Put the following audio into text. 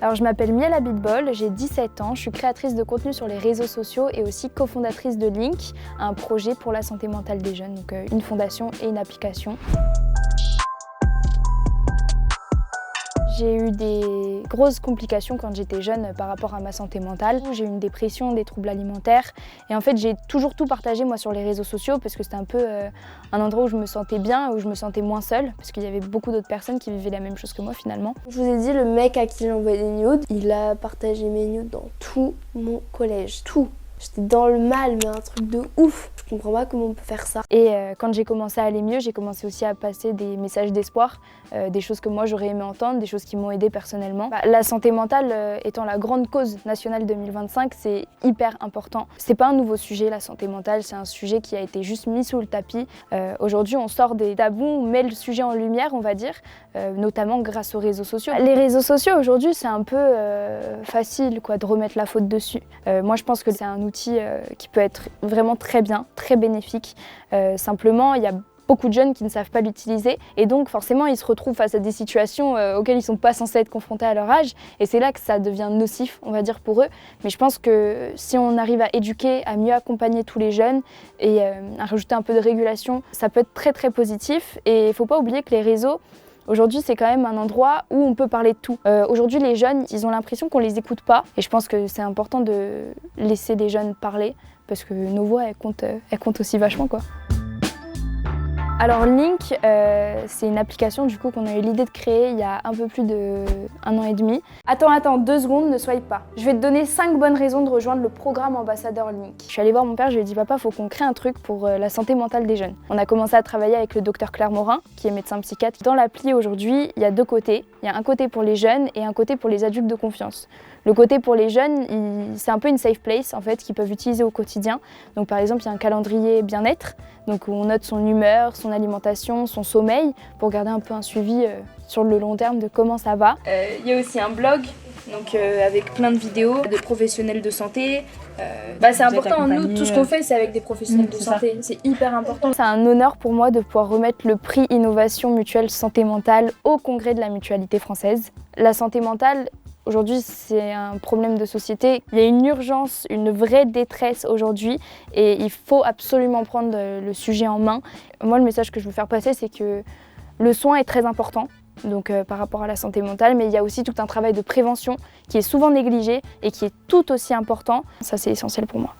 Alors je m'appelle Miel Abitbol, j'ai 17 ans, je suis créatrice de contenu sur les réseaux sociaux et aussi cofondatrice de Link, un projet pour la santé mentale des jeunes, donc une fondation et une application. J'ai eu des grosses complications quand j'étais jeune par rapport à ma santé mentale. J'ai eu une dépression, des troubles alimentaires et en fait j'ai toujours tout partagé moi sur les réseaux sociaux parce que c'était un peu un endroit où je me sentais bien, où je me sentais moins seule parce qu'il y avait beaucoup d'autres personnes qui vivaient la même chose que moi finalement. Je vous ai dit, le mec à qui j'ai envoyé des nudes, il a partagé mes nudes dans tout mon collège, tout. J'étais dans le mal, mais un truc de ouf. Je comprends pas comment on peut faire ça. Et quand j'ai commencé à aller mieux, j'ai commencé aussi à passer des messages d'espoir, des choses que moi j'aurais aimé entendre, des choses qui m'ont aidée personnellement. La santé mentale étant la grande cause nationale 2025, c'est hyper important. C'est pas un nouveau sujet, la santé mentale, c'est un sujet qui a été juste mis sous le tapis. Aujourd'hui, on sort des tabous, on met le sujet en lumière, on va dire, notamment grâce aux réseaux sociaux. Les réseaux sociaux aujourd'hui, c'est un peu facile quoi, de remettre la faute dessus. Moi, je pense que c'est un outil qui peut être vraiment très bien, très bénéfique. Simplement, il y a beaucoup de jeunes qui ne savent pas l'utiliser et donc forcément ils se retrouvent face à des situations auxquelles ils ne sont pas censés être confrontés à leur âge et c'est là que ça devient nocif, on va dire, pour eux. Mais je pense que si on arrive à éduquer, à mieux accompagner tous les jeunes et à rajouter un peu de régulation, ça peut être très très positif. Et il ne faut pas oublier que les réseaux, aujourd'hui, c'est quand même un endroit où on peut parler de tout. Aujourd'hui, les jeunes, ils ont l'impression qu'on les écoute pas. Et je pense que c'est important de laisser les jeunes parler parce que nos voix, elles comptent aussi vachement, quoi. Alors Link, c'est une application du coup qu'on a eu l'idée de créer il y a un peu plus d'1 an et demi. Attends, 2 secondes, ne soyez pas. Je vais te donner 5 bonnes raisons de rejoindre le programme ambassadeur Link. Je suis allée voir mon père, je lui ai dit papa, faut qu'on crée un truc pour la santé mentale des jeunes. On a commencé à travailler avec le docteur Claire Morin, qui est médecin psychiatre. Dans l'appli aujourd'hui, il y a 2 côtés. Il y a un côté pour les jeunes et un côté pour les adultes de confiance. Le côté pour les jeunes, c'est un peu une safe place en fait qu'ils peuvent utiliser au quotidien. Donc par exemple, il y a un calendrier bien-être, donc où on note son humeur, son alimentation, son sommeil, pour garder un peu un suivi sur le long terme de comment ça va. Il y a aussi un blog, donc avec plein de vidéos de professionnels de santé. C'est important, nous tout ce qu'on fait c'est avec des professionnels de santé, c'est hyper important. C'est un honneur pour moi de pouvoir remettre le prix Innovation Mutuelle Santé Mentale au congrès de la Mutualité française. La santé mentale, aujourd'hui, c'est un problème de société. Il y a une urgence, une vraie détresse aujourd'hui et il faut absolument prendre le sujet en main. Moi, le message que je veux faire passer, c'est que le soin est très important, donc par rapport à la santé mentale, mais il y a aussi tout un travail de prévention qui est souvent négligé et qui est tout aussi important. Ça, c'est essentiel pour moi.